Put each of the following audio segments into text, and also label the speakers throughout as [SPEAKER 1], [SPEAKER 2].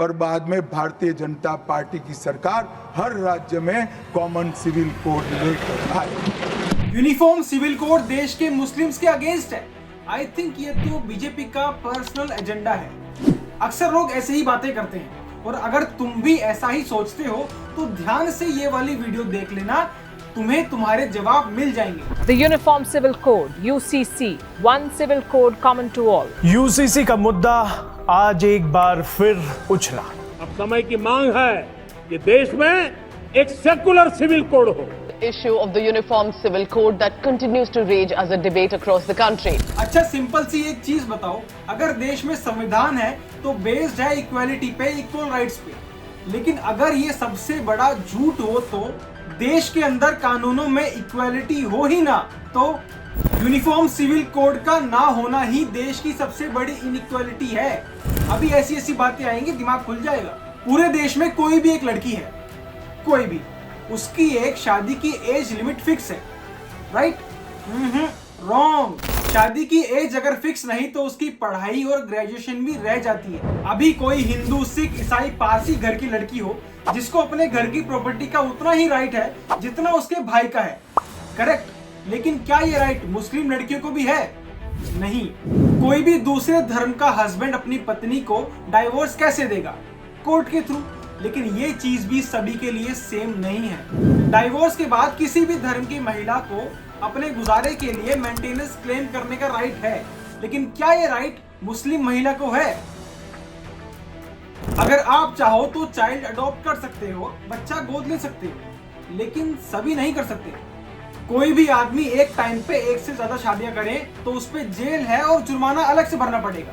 [SPEAKER 1] और बाद में भारतीय जनता पार्टी की सरकार हर राज्य में कॉमन सिविल कोड लेकर आए।
[SPEAKER 2] यूनिफॉर्म सिविल कोड देश के मुस्लिम्स के अगेंस्ट है। आई थिंक ये तो बीजेपी का पर्सनल एजेंडा है। अक्सर लोग ऐसे ही बातें करते हैं और अगर तुम भी ऐसा ही सोचते हो तो ध्यान से ये वाली वीडियो देख लेना, तुम्हें तुम्हारे जवाब मिल जाएंगे।
[SPEAKER 3] The Uniform Civil Code (UCC), one civil code common to all.
[SPEAKER 4] UCC का मुद्दा आज एक बार फिर उछला।
[SPEAKER 5] अब समय की मांग है कि देश में एक सेकुलर सिविल कोड हो।
[SPEAKER 6] Issue of the Uniform Civil Code that continues to rage as a debate across the country.
[SPEAKER 2] अच्छा, सिंपल सी एक चीज बताओ, अगर देश में संविधान है तो बेस्ड है इक्वालिटी पे, इक्वल राइट्स पे। लेकिन अगर ये सबसे बड़ा झूठ हो तो देश के अंदर कानूनों में इक्वालिटी हो ही ना, तो यूनिफॉर्म सिविल कोड का ना होना ही देश की सबसे बड़ी इनइक्वालिटी है। अभी ऐसी ऐसी बातें आएंगी, दिमाग खुल जाएगा। पूरे देश में कोई भी एक लड़की है, कोई भी, उसकी एक शादी की एज लिमिट फिक्स है, राइट? रॉन्ग। शादी की एज अगर फिक्स नहीं तो उसकी पढ़ाई और ग्रेजुएशन भी रह जाती है। अभी कोई हिंदू, सिख, ईसाई, पारसी घर की लड़की हो जिसको अपने घर की प्रॉपर्टी का उतना ही राइट है जितना उसके भाई का है, करेक्ट? लेकिन क्या ये राइट मुस्लिम लड़कियों को भी है? नहीं। कोई भी दूसरे धर्म का हस्बैंड अपनी पत्नी को डाइवोर्स कैसे देगा? कोर्ट के थ्रू। लेकिन ये चीज भी सभी के लिए सेम नहीं है। डाइवोर्स के बाद किसी भी धर्म की महिला को अपने गुजारे के लिए मेंटेनेंस क्लेम करने का राइट है, लेकिन क्या ये राइट मुस्लिम महिला को है? अगर आप चाहो तो चाइल्ड अडॉप्ट कर सकते हो, बच्चा गोद ले सकते हो, लेकिन सभी नहीं कर सकते। कोई भी आदमी एक टाइम पे एक से ज्यादा शादियां करे तो उस पे जेल है और जुर्माना अलग से भरना पड़ेगा,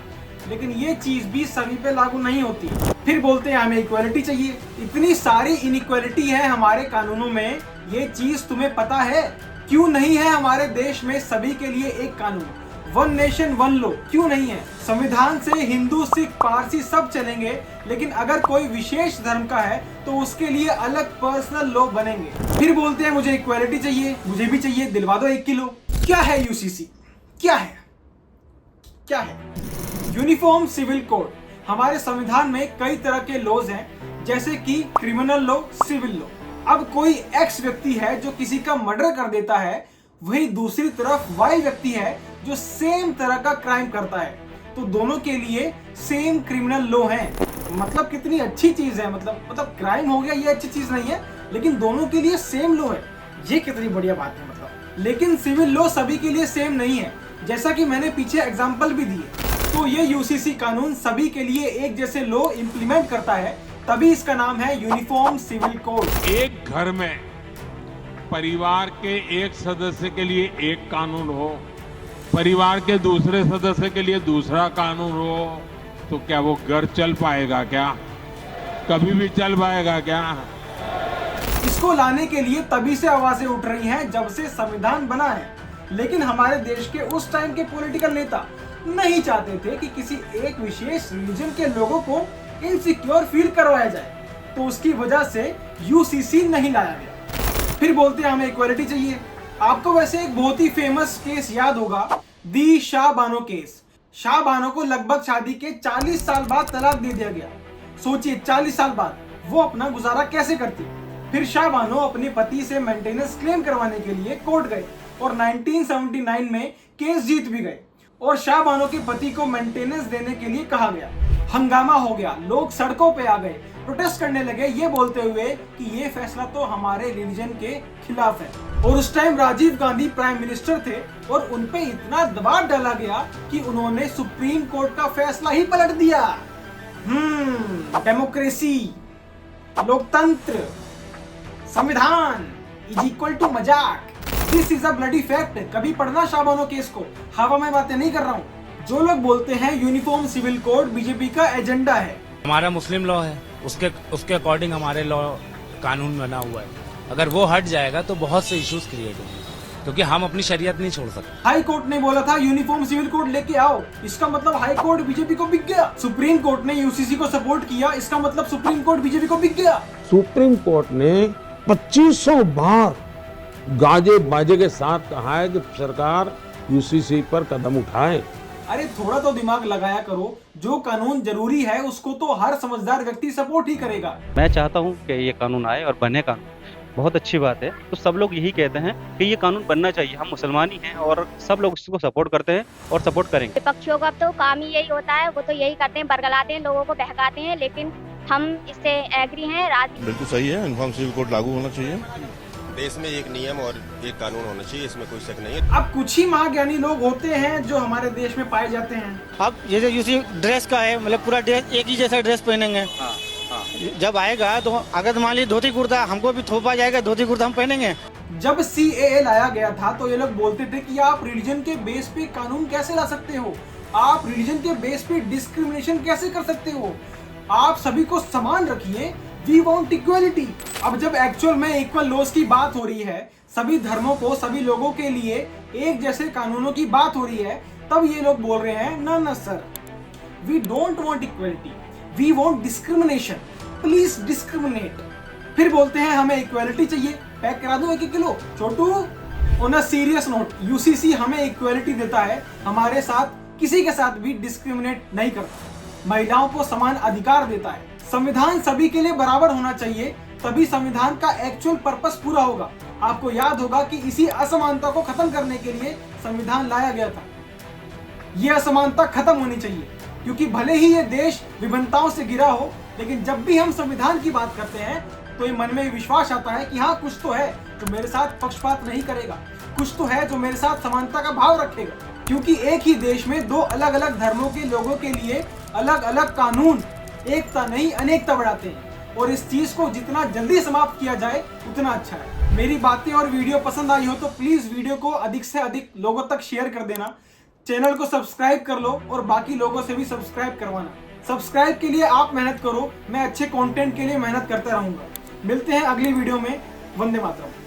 [SPEAKER 2] लेकिन ये चीज भी सभी पे लागू नहीं होती। फिर बोलते हैं हमें इक्वालिटी चाहिए। इतनी सारी इनइक्वालिटी है हमारे कानूनों में, ये चीज तुम्हें पता है? क्यों नहीं है हमारे देश में सभी के लिए एक कानून, वन नेशन वन लॉ? क्यों नहीं है? संविधान से हिंदू, सिख, पारसी सब चलेंगे, लेकिन अगर कोई विशेष धर्म का है तो उसके लिए अलग पर्सनल लॉ बनेंगे। फिर बोलते हैं मुझे इक्वालिटी चाहिए, मुझे भी चाहिए, दिलवा दो 1 किलो। क्या है यूसीसी? क्या है? क्या है यूनिफॉर्म सिविल कोड? हमारे संविधान में कई तरह के लॉज हैं, जैसे कि क्रिमिनल लॉ, सिविल लॉ। अब कोई एक्स व्यक्ति है जो किसी का मर्डर कर देता है, वही दूसरी तरफ वाई व्यक्ति है जो सेम तरह का क्राइम करता है, तो दोनों के लिए सेम क्रिमिनल लॉ है। मतलब कितनी अच्छी चीज है। मतलब क्राइम हो गया ये अच्छी चीज नहीं है, लेकिन दोनों के लिए सेम लॉ है। ये कितनी बढ़िया बात है। लेकिन सिविल लॉ सभी के लिए सेम नहीं है, जैसा कि मैंने पीछे एग्जाम्पल भी दिए। तो ये यूसीसी कानून सभी के लिए एक जैसे लॉ इंप्लीमेंट करता है, तभी इसका नाम है यूनिफॉर्म सिविल कोड।
[SPEAKER 7] एक घर में परिवार के एक सदस्य के लिए एक कानून हो, परिवार के दूसरे सदस्य के लिए दूसरा कानून हो, तो क्या वो घर चल पाएगा? क्या कभी भी चल पाएगा क्या?
[SPEAKER 2] इसको लाने के लिए तभी से आवाजें उठ रही हैं जब से संविधान बना है, लेकिन हमारे देश के उस टाइम के पॉलिटिकल नेता नहीं चाहते थे कि किसी एक विशेष रिलीजन के लोगों को इनसिक्योर फील करवाया जाए, तो उसकी वजह से यूसीसी नहीं लाया गया। फिर बोलते हैं हमें इक्वालिटी चाहिए। आपको वैसे एक बहुत ही फेमस केस याद होगा, दी शाह बानो केस। शाह बानो को लगभग शादी के 40 साल बाद तलाक दे दिया गया। सोचिए 40 साल बाद वो अपना गुजारा कैसे करती। फिर शाह बानो अपने पति से मेंटेनेंस क्लेम करवाने के लिए कोर्ट गए और 1979 में केस जीत भी गए और शाह बानो के पति को मेंटेनेंस देने के लिए कहा गया। हंगामा हो गया, लोग सड़कों पे आ गए, प्रोटेस्ट करने लगे, ये बोलते हुए कि ये फैसला तो हमारे रिलीजन के खिलाफ है। और उस time Rajiv Gandhi prime minister थे और उन पे इतना दबाव डाला गया कि उन्होंने सुप्रीम कोर्ट का फैसला ही पलट दिया। डेमोक्रेसी, लोकतंत्र, संविधान इज इक्वल टू मजाक। This is a bloody fact. कभी पढ़ना शाह बानो केस को, हवा में बातें नहीं कर रहा हूँ। जो लोग बोलते हैं यूनिफॉर्म सिविल कोड बीजेपी का एजेंडा है,
[SPEAKER 8] हमारा मुस्लिम लॉ है, उसके अकॉर्डिंग हमारे लॉ कानून बना हुआ है। अगर वो हट जाएगा तो बहुत से इश्यूज क्रिएट होंगे, क्योंकि हम अपनी शरीयत नहीं छोड़ सकते।
[SPEAKER 2] हाई कोर्ट ने बोला था यूनिफॉर्म सिविल कोड लेके आओ, इसका मतलब हाई कोर्ट बीजेपी को बिक गया। सुप्रीम कोर्ट ने यूसीसी को सपोर्ट किया, इसका मतलब सुप्रीम कोर्ट बीजेपी को बिक गया।
[SPEAKER 9] सुप्रीम कोर्ट ने 2500 बार गाजे बाजे के साथ कहा है कि सरकार यूसीसी पर कदम उठाए,
[SPEAKER 2] अरे थोड़ा तो दिमाग लगाया करो, जो कानून जरूरी है उसको तो हर समझदार व्यक्ति सपोर्ट ही करेगा।
[SPEAKER 10] मैं चाहता हूं कि ये कानून आए और बने कानून, बहुत अच्छी बात है। तो सब लोग यही कहते हैं कि ये कानून बनना चाहिए। हम मुसलमान ही हैं और सब लोग इसको सपोर्ट करते हैं और सपोर्ट करेंगे।
[SPEAKER 11] विपक्षियों का तो काम ही यही होता है, वो तो यही करते हैं, बरगलाते हैं, लोगों को बहकाते हैं, लेकिन हम इससे एग्री हैं।
[SPEAKER 9] बिल्कुल सही है, यूनिफॉर्म सिविल कोड लागू होना चाहिए।
[SPEAKER 12] देश में एक नियम और एक कानून होना चाहिए, इसमें कोई शक नहीं है।
[SPEAKER 2] अब कुछ ही महाज्ञानी लोग होते हैं जो हमारे देश में पाए जाते हैं।
[SPEAKER 13] अब जैसे यूसी ड्रेस का है, मतलब पूरा ड्रेस एक ही जैसा ड्रेस पहनेंगे। जब आएगा तो अगर मान लीजिए धोती कुर्ता, हमको भी थोपा जाएगा, धोती कुर्ता हम पहनेंगे।
[SPEAKER 2] जब CAA लाया गया था तो ये लोग बोलते थे कि आप रिलीजन के बेस पे कानून कैसे ला सकते हो, आप रिलीजन के बेस पे डिस्क्रिमिनेशन कैसे कर सकते हो, आप सभी को समान रखिए, वी वांट इक्वलिटी। अब जब एक्चुअल में इक्वल लॉज की बात हो रही है, सभी धर्मों को, सभी लोगों के लिए एक जैसे कानूनों की बात हो रही है, तब ये लोग बोल रहे हैं ना sir, we don't want equality, we want discrimination, please discriminate. फिर बोलते हैं हमें इक्वलिटी चाहिए, पैक करा दो 1-1 kilo. Chhotu, on a serious note, UCC हमें इक्वलिटी देता है, हमारे साथ किसी के साथ भी डिस्क्रिमिनेट नहीं करता, महिलाओं को समान अधिकार देता है। संविधान सभी के लिए बराबर होना चाहिए, तभी संविधान का एक्चुअल पर्पस पूरा होगा। आपको याद होगा कि इसी असमानता को खत्म करने के लिए संविधान लाया गया था। यह असमानता खत्म होनी चाहिए, क्योंकि भले ही ये देश विभिन्नताओं से घिरा हो, लेकिन जब भी हम संविधान की बात करते हैं तो ये मन में विश्वास आता है कि हाँ, कुछ तो है जो मेरे साथ पक्षपात नहीं करेगा, कुछ तो है जो मेरे साथ समानता का भाव रखेगा। क्योंकि एक ही देश में दो अलग अलग धर्मों के लोगों के लिए अलग अलग कानून एकता नहीं अनेकता बढ़ाते हैं, और इस चीज को जितना जल्दी समाप्त किया जाए उतना अच्छा है। मेरी बातें और वीडियो पसंद आई हो तो प्लीज वीडियो को अधिक से अधिक लोगों तक शेयर कर देना, चैनल को सब्सक्राइब कर लो और बाकी लोगों से भी सब्सक्राइब करवाना। सब्सक्राइब के लिए आप मेहनत करो, मैं अच्छे कंटेंट के लिए मेहनत करता रहूंगा। मिलते हैं अगली वीडियो में। वंदे मातरम।